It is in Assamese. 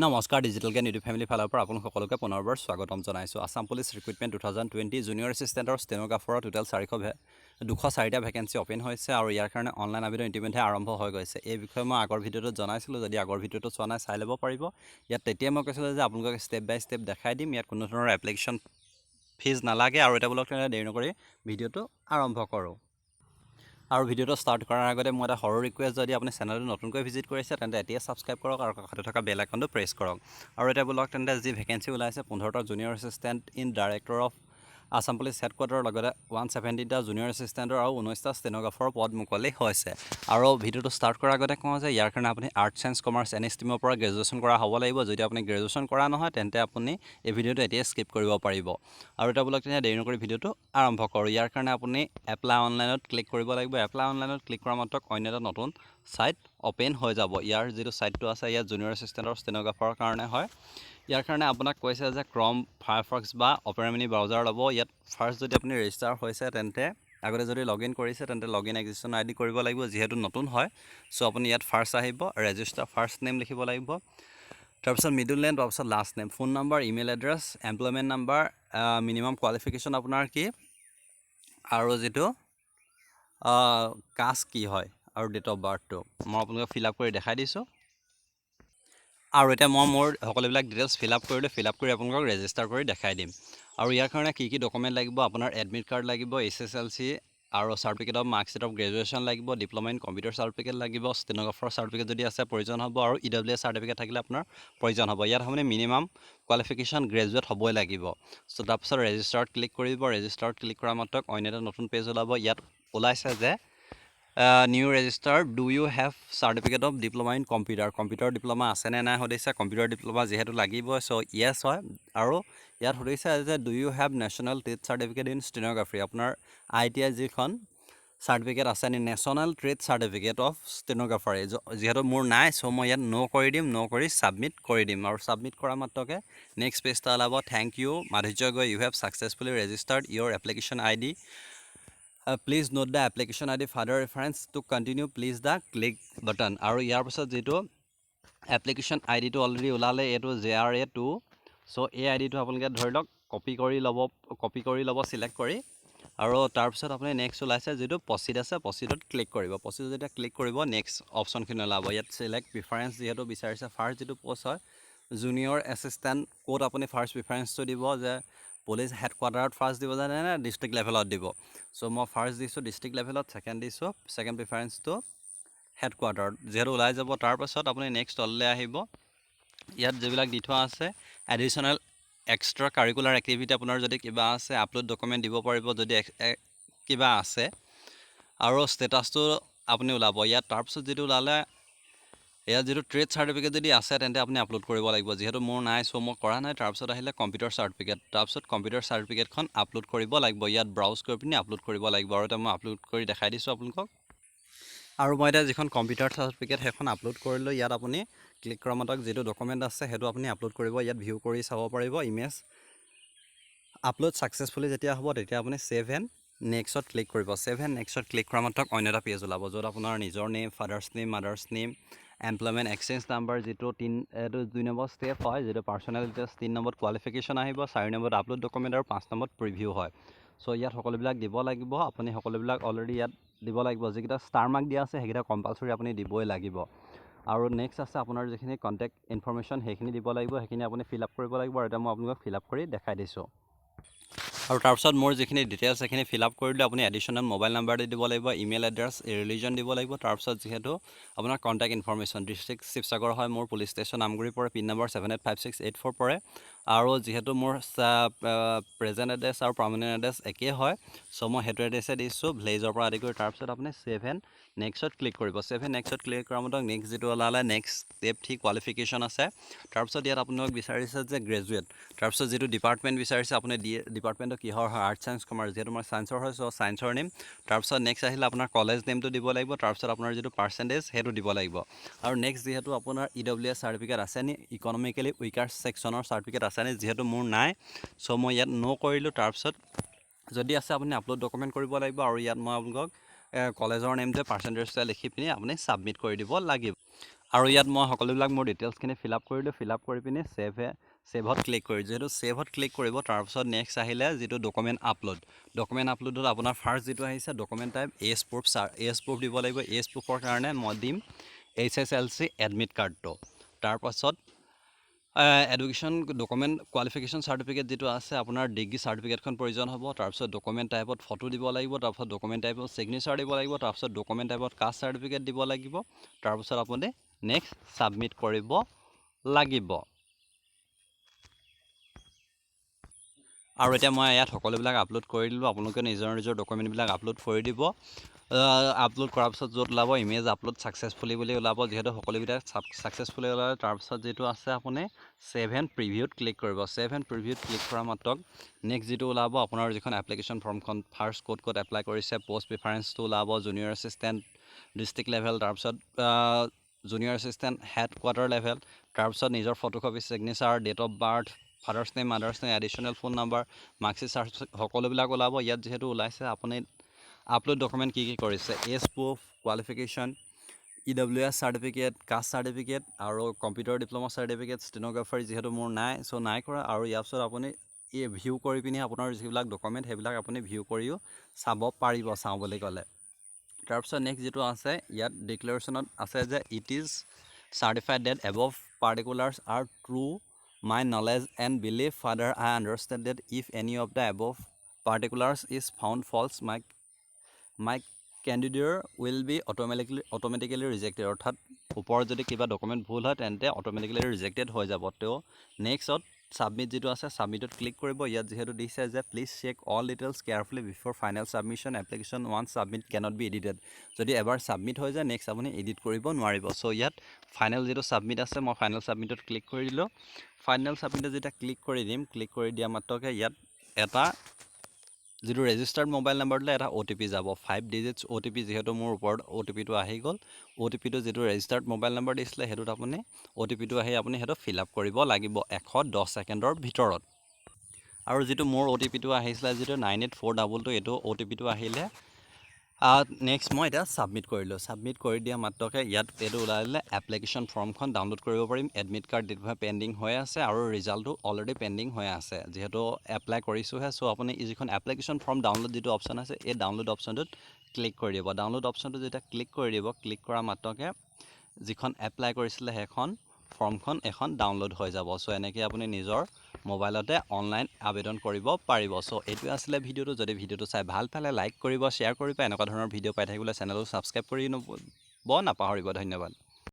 নমস্কাৰ ডিজিটেল জ্ঞান ইউটিউব ফেমিলি ফালৰ পৰা আপোনালোক সকলোকে পুনৰবাৰ স্বাগতম জনাইছোঁ আসাম পুলিচ ৰিক্ৰুটমেণ্ট 2020 জুনিয়ৰ এছিষ্টেণ্টৰ ষ্টেনোগ্ৰাফাৰৰ টোটেল 204টা ভেকেঞ্চি অপেন হৈছে আৰু ইয়াৰ কাৰণে অনলাইন আবেদন ইতিমধ্যে আৰম্ভ হৈ গৈছে এই বিষয়ে মই আগৰ ভিডিঅ'টোত জনাইছিলোঁ যদি আগৰ ভিডিঅ'টো চোৱা নাই চাই ল'ব পাৰিব ইয়াত তেতিয়া মই কৈছিলোঁ যে আপোনালোকক ষ্টেপ বাই ষ্টেপ দেখাই দিম ইয়াত কোনো ধৰণৰ এপ্লিকেশ্যন ফিজ নালাগে আৰু এটা ব্লক দেৰি নকৰি ভিডিঅ'টো আৰম্ভ কৰোঁ আৰু ভিডিঅ'টো ষ্টাৰ্ট কৰাৰ আগতে মই এটা সৰু ৰিকুৱেষ্ট যদি আপুনি চেনেলটো নতুনকৈ ভিজিট কৰিছে তেন্তে এতিয়া ছাবস্ক্ৰাইব কৰক আৰু কাষতে থকা বেল আইকনটো প্ৰেছ কৰক আৰু এটা ব্লক তেন্তে যি ভেকেঞ্চি ওলাইছে 15টা junior assistant in director of Assam police হেডকোৱাৰ্টাৰৰ লগতে 170টা জুনিয়ৰ এছিষ্টেণ্টৰ আৰু 19টা ষ্টেনোগ্ৰাফাৰৰ পদ মুকলি হৈছে আৰু ভিডিঅ'টো ষ্টাৰ্ট কৰাৰ আগতে কওঁ যে ইয়াৰ কাৰণে আপুনি আৰ্টছ ছায়েন্স কমাৰ্চ এনি ষ্ট্ৰীমৰ পৰা গ্ৰেজুৱেশ্যন কৰা হ'ব লাগিব যদি আপুনি গ্ৰেজুৱেশ্যন কৰা নহয় তেন্তে আপুনি এই ভিডিঅ'টো এতিয়া স্কিপ কৰিব পাৰিব আৰু এটা ব্লক তেনে দেৰি নকৰি ভিডিঅ'টো আৰম্ভ কৰোঁ ইয়াৰ কাৰণে আপুনি এপ্লাই অনলাইনত ক্লিক কৰিব লাগিব এপ্লাই অনলাইনত ক্লিক কৰা মাত্ৰক অন্য এটা নতুন ছাইট অপেন হৈ যাব ইয়াৰ যিটো ছাইটটো আছে ইয়াত জুনিয়ৰ এছিষ্টেণ্টৰ ষ্টেনোগ্ৰাফাৰৰ কাৰণে হয় ইয়াৰ কাৰণে আপোনাক কৈছে যে ক্ৰম ফায়াৰফক্স বা অপেৰা মিনি ব্ৰাউজাৰ ল'ব ইয়াত ফাৰ্ষ্ট যদি আপুনি ৰেজিষ্টাৰ হৈছে তেন্তে আগতে যদি লগইন কৰিছে তেন্তে লগইন এক্সিষ্টেশ্যন আইডি কৰিব লাগিব যিহেতু নতুন হয় সো আপুনি ইয়াত ফাৰ্ষ্ট আহিব ৰেজিষ্টাৰ ফাৰ্ষ্ট নেম লিখিব লাগিব তাৰপিছত মিডল নেম তাৰপিছত last name phone number email address employment number minimum qualification আপোনাৰ কি আৰু যিটো কাষ্ট কি হয় আৰু ডেট অফ বাৰ্থটো মই আপোনালোকক ফিল আপ কৰি দেখাই দিছোঁ আৰু এতিয়া মই মোৰ সকলোবিলাক ডিটেইলছ ফিল আপ কৰিলোঁ ফিল আপ কৰি আপোনালোকক ৰেজিষ্টাৰ কৰি দেখাই দিম আৰু ইয়াৰ কাৰণে কি কি ডকুমেণ্ট লাগিব আপোনাৰ এডমিট কাৰ্ড লাগিব SSLC আৰু certificate of marksheet of graduation লাগিব ডিপ্ল'মা ইন কম্পিউটাৰ চাৰ্টিফিকেট লাগিব ষ্টেনোগ্ৰাফাৰ চাৰ্টিফিকেট যদি আছে প্ৰয়োজন হ'ব আৰু EWS চাৰ্টিফিকেট থাকিলে আপোনাৰ প্ৰয়োজন হ'ব ইয়াত আপুনি মিনিমাম কোৱালিফিকেশ্যন গ্ৰেজুৱেট হ'বই লাগিব চ' তাৰপিছত ৰেজিষ্টাৰত ক্লিক কৰিব ৰেজিষ্টাৰত ক্লিক কৰা মাত্ৰক অন্য এটা নতুন পেজ ওলাব ইয়াত ওলাইছে যে new register do you have certificate of diploma in computer diploma আছেনে নাই সুধিছে কম্পিউটাৰ ডিপ্ল'মা যিহেতু লাগিব চ' য়েছ হয় আৰু ইয়াত সুধিছে যে do you have national trade certificate in stenography আপোনাৰ ITI যিখন চাৰ্টিফিকেট আছে নি national trade certificate of stenographer যিহেতু মোৰ নাই চ' মই ইয়াত ন' কৰি দিম ন' কৰি ছাবমিট কৰি দিম আৰু ছাবমিট কৰা মাত্ৰকে নেক্সট পেজটা ওলাব thank you Madhurya Gogoi you have successfully registered your application ID please note the application ID further reference to continue please the click button আৰু ইয়াৰ পাছত যিটো এপ্লিকেশ্যন IDটো অলৰেডি ওলালে এইটো JRA2 চ' এই IDটো আপোনালোকে ধৰি লওক কপি কৰি ল'ব চিলেক্ট কৰি আৰু তাৰপিছত আপুনি নেক্সট ওলাইছে যিটো প্ৰচিড আছে প্ৰচিডত ক্লিক কৰিব প্ৰচিডত যেতিয়া ক্লিক কৰিব নেক্সট অপশ্যনখিনি ওলাব ইয়াত চিলেক্ট প্ৰিফাৰেঞ্চ যিহেতু বিচাৰিছে ফাৰ্ষ্ট যিটো পষ্ট হয় জুনিয়ৰ এছিষ্টেণ্ট ক'ত আপুনি ফাৰ্ষ্ট প্ৰিফাৰেঞ্চটো দিব যে পুলিচ হেডকোৱাৰ্টাৰত ফাৰ্ষ্ট দিব জানে নে ডিষ্ট্ৰিক্ট লেভেলত দিব চ' মই ফাৰ্ষ্ট দিছোঁ ডিষ্ট্ৰিক্ট লেভেলত ছেকেণ্ড দিছোঁ ছেকেণ্ড প্ৰিফাৰেঞ্চটো হেডকোৱাৰ্টাৰত যিহেতু ওলাই যাব তাৰপাছত আপুনি নেক্সট তললৈ আহিব ইয়াত যিবিলাক দি থোৱা আছে এডিশ্যনেল এক্সট্ৰা কাৰিকুলাৰ এক্টিভিটি আপোনাৰ যদি কিবা আছে আপলোড ডকুমেণ্ট দিব পাৰিব যদি কিবা আছে আৰু ষ্টেটাছটো আপুনি ওলাব ইয়াত তাৰপিছত যিটো ওলালে ইয়াত যিটো ট্ৰেড চাৰ্টিফিকেট যদি আছে তেন্তে আপুনি আপলোড কৰিব লাগিব যিহেতু মোৰ নাই চ' মই কৰা নাই তাৰপিছত আহিলে কম্পিউটাৰ চাৰ্টিফিকেট তাৰপিছত কম্পিউটাৰ চাৰ্টিফিকেটখন আপলোড কৰিব লাগিব ইয়াত ব্ৰাউজ কৰি পিনি আপলোড কৰিব লাগিব আৰু এতিয়া মই আপলোড কৰি দেখাই দিছোঁ আপোনালোকক আৰু মই এতিয়া যিখন কম্পিউটাৰ চাৰ্টিফিকেট সেইখন আপলোড কৰিলোঁ ইয়াত আপুনি ক্লিক কৰা মাত্ৰক যিটো ডকুমেণ্ট আছে সেইটো আপুনি আপলোড কৰিব ইয়াত ভিউ কৰি চাব পাৰিব ইমেজ আপলোড ছাকচেছফুলি যেতিয়া হ'ব তেতিয়া আপুনি ছেভ এণ্ড নেক্সটত ক্লিক কৰিব ছেভ এণ্ড নেক্সটত ক্লিক কৰা মাত্ৰক অন্য এটা পেজ ওলাব য'ত আপোনাৰ নিজৰ name father's name mother's name employment exchange number যিটো এইটো 2 নম্বৰ ষ্টেপ হয় যিটো পাৰ্চনেল ডিটেইলছ 3 নম্বৰত কোৱালিফিকেশ্যন আহিব 4 নম্বৰত আপলোড ডকুমেণ্ট আৰু 5 নম্বৰত প্ৰিভিউ হয় চ' ইয়াত সকলোবিলাক দিব লাগিব আপুনি সকলোবিলাক অলৰেডি ইয়াত দিব লাগিব যিকেইটা ষ্টাৰ মাৰ্ক দিয়া আছে সেইকেইটা কম্পালচৰি আপুনি দিবই লাগিব আৰু নেক্সট আছে আপোনাৰ যিখিনি কণ্টেক্ট ইনফৰমেশ্যন সেইখিনি দিব লাগিব সেইখিনি আপুনি ফিল আপ কৰিব লাগিব আৰু এতিয়া মই আপোনালোকক ফিল আপ কৰি দেখাই দিছোঁ আৰু তাৰপিছত মোৰ যিখিনি ডিটেইলছ সেইখিনি ফিল আপ কৰিলে আপুনি এডিশ্যনেল মোবাইল নাম্বাৰ দিব লাগিব ইমেইল এড্ৰেছ ৰিলিজন দিব লাগিব তাৰপিছত যিহেতু আপোনাৰ কণ্টেক্ট ইনফৰমেশ্যন ডিষ্ট্ৰিক্ট শিৱসাগৰ হয় মোৰ পুলিচ ষ্টেচন আমগুৰি পৰে পিন নম্বৰ 785684 পৰে আৰু যিহেতু মোৰ প্ৰেজেণ্ট এড্ৰেছ আৰু পাৰ্মানেণ্ট এড্ৰেছ একেই হয় চ' মই সেইটো এড্ৰেছে দিছোঁ ভিলেজৰ পৰা আদি কৰি তাৰপিছত আপুনি ছেভ এণ্ড নেক্সটত ক্লিক কৰিব ছেভ এণ্ড নেক্সটত ক্লিক কৰা মতে নেক্সট যিটো ওলালে নেক্সট ষ্টেপ 3 কোৱালিফিকেশ্যন আছে তাৰপিছত ইয়াত আপোনাক বিচাৰিছে যে গ্ৰেজুৱেট তাৰপিছত যিটো ডিপাৰ্টমেণ্ট বিচাৰিছে আপুনি ডিপাৰ্টমেণ্টটো কিহৰ হয় আৰ্টছ ছায়েন্স কমাৰ্চ যিহেতু মই ছায়েন্সৰ হয় চ' ছায়েন্সৰ নেম তাৰপিছত নেক্সট আহিলে আপোনাৰ কলেজ নেমটো দিব লাগিব তাৰপিছত আপোনাৰ যিটো পাৰ্চেণ্টেজ সেইটো দিব লাগিব আৰু নেক্সট যিহেতু আপোনাৰ EWS চাৰ্টিফিকেট আছে নি ইকনমিকেলি উইকাৰ ছেকশ্যনৰ চাৰ্টিফিকেট আছে নি যিহেতু মোৰ নাই চ' মই ইয়াত ন' কৰিলোঁ তাৰপিছত যদি আছে আপুনি আপলোড ডকুমেণ্ট কৰিব লাগিব আৰু ইয়াত মই আপোনালোকক কলেজৰ নেমটোৱে পাৰ্চেণ্টেজটোৱে লিখি পিনি আপুনি ছাবমিট কৰি দিব লাগিব আৰু ইয়াত মই সকলোবিলাক মোৰ ডিটেইলছখিনি ফিল আপ কৰিলোঁ ফিল আপ কৰি পিনি ছেভত ক্লিক কৰি যিহেতু ছেভত ক্লিক কৰিব তাৰপিছত নেক্সট আহিলে যিটো ডকুমেণ্ট আপলোডত আপোনাৰ ফাৰ্ষ্ট যিটো আহিছে ডকুমেণ্ট টাইপ এজ প্ৰুফ দিব লাগিব এজ প্ৰুফৰ কাৰণে মই দিম HSLC এডমিট কাৰ্ডটো তাৰপাছত এডুকেশ্যন ডকুমেণ্ট কোৱালিফিকেশ্যন চাৰ্টিফিকেট যিটো আছে আপোনাৰ ডিগ্ৰী চাৰ্টিফিকেটখন প্ৰয়োজন হ'ব তাৰপিছত ডকুমেণ্ট টাইপত ফটো দিব লাগিব তাৰপিছত ডকুমেণ্ট টাইপত ছিগনেচাৰ দিব লাগিব তাৰপিছত ডকুমেণ্ট টাইপত কাষ্ট চাৰ্টিফিকেট দিব লাগিব তাৰপিছত আপুনি নেক্সট ছাবমিট কৰিব লাগিব আৰু এতিয়া মই ইয়াত সকলোবিলাক আপলোড কৰি দিলোঁ আপোনালোকে নিজৰ ডকুমেণ্টবিলাক আপলোড কৰি দিব আপলোড কৰাৰ পিছত য'ত ওলাব ইমেজ আপলোড ছাকচেছফুলি বুলি ওলাব যিহেতু সকলোবিলাক ছাকচেছফুলি ওলালে তাৰপিছত যিটো আছে আপুনি ছেভ এণ্ড প্ৰিভিউত ক্লিক কৰিব ছেভ এণ্ড প্ৰিভিউত ক্লিক কৰা মাত্ৰক নেক্সট যিটো ওলাব আপোনাৰ যিখন এপ্লিকেশ্যন ফৰ্মখন ফাৰ্ষ্ট ক'ত এপ্লাই কৰিছে পষ্ট প্ৰিফাৰেঞ্চটো ওলাব জুনিয়ৰ এছিষ্টেণ্ট ডিষ্ট্ৰিক্ট লেভেল তাৰপিছত junior assistant head quarter level তাৰপিছত নিজৰ photocopy signature date of birth father's name mother's name additional phone number marksheet সকলোবিলাক ওলাব ইয়াত যিহেতু ওলাইছে আপুনি আপলোড ডকুমেণ্ট কি কৰিছে age proof qualification EWS certificate caste certificate আৰু কম্পিউটাৰ ডিপ্ল'মা চাৰ্টিফিকেট ষ্টেন'গ্ৰাফাৰ যিহেতু মোৰ নাই চ' নাই কৰা আৰু ইয়াৰ পিছত আপুনি ভিউ কৰি পিনি আপোনাৰ যিবিলাক ডকুমেণ্ট সেইবিলাক আপুনি ভিউ কৰিও চাব পাৰিব চাওঁ বুলি ক'লে তাৰপিছত নেক্সট যিটো আছে ইয়াত ডিক্লেৰেশ্যনত আছে যে it is certified that above particulars are true my knowledge and belief further I understand that if any of the above particulars is found false my candidate will be automatically rejected অৰ্থাৎ ওপৰত যদি কিবা ডকুমেণ্ট ভুল হয় তেন্তে অট'মেটিকেলি ৰিজেক্টেড হৈ যাব তো নেক্সটত ছাবমিট যিটো আছে ছাবমিটত ক্লিক কৰিব ইয়াত যিহেতু দিছে যে please check all details carefully before final submission application once submit cannot be edited যদি এবাৰ ছাবমিট হৈ যায় নেক্সট আপুনি এডিট কৰিব নোৱাৰিব চ' ইয়াত ফাইনেল যিটো ছাবমিট আছে মই ফাইনেল ছাবমিটত ক্লিক কৰি দিলোঁ ফাইনেল ছাবমিটত যেতিয়া ক্লিক কৰি দিম ক্লিক কৰি দিয়া মাত্ৰকে ইয়াত এটা যিটো ৰেজিষ্টাৰ্ড মোবাইল নাম্বাৰটোলৈ এটা OTP যাব 5 ডিজিটছ OTP যিহেতু মোৰ ওপৰত OTPটো আহি গ'ল OTPটো যিটো ৰেজিষ্টাৰ্ড মোবাইল নাম্বাৰ দিছিলে সেইটোত আপুনি OTPটো আহি আপুনি সেইটো ফিল আপ কৰিব লাগিব 110 ছেকেণ্ডৰ ভিতৰত আৰু যিটো মোৰ OTPটো আহিছিলে যিটো 98422 এইটো OTPটো আহিলে নেক্সট মই এতিয়া ছাবমিট কৰিলোঁ ছাবমিট কৰি দিয়া মাত্ৰকে ইয়াত এইটো ওলালে এপ্লিকেশ্যন ফৰ্মখন ডাউনলোড কৰিব পাৰিম এডমিট কাৰ্ড পেণ্ডিং হৈ আছে আৰু ৰিজাল্টটো অলৰেডি পেণ্ডিং হৈ আছে যিহেতু এপ্লাই কৰিছোঁহে চ' আপুনি যিখন এপ্লিকেশ্যন ফৰ্ম ডাউনলোড যিটো অপশ্যন আছে এই ডাউনলোড অপশ্যনটোত ক্লিক কৰি দিব ডাউনলোড অপশ্যনটো যেতিয়া ক্লিক কৰি দিব ক্লিক কৰা মাত্ৰকে যিখন এপ্লাই কৰিছিলে সেইখন ফৰ্মখন এখন ডাউনলোড হৈ যাব চ' এনেকৈ আপুনি নিজৰ মোবাইলতে অনলাইন আবেদন কৰিব পাৰিব চ' এইটোৱে আছিলে ভিডিঅ'টো যদি ভিডিঅ'টো চাই ভাল পালে লাইক কৰিব শ্বেয়াৰ কৰিব এনেকুৱা ধৰণৰ ভিডিঅ' পাই থাকিবলৈ চেনেলটো ছাবস্ক্ৰাইব কৰি নাপাহৰিব ধন্যবাদ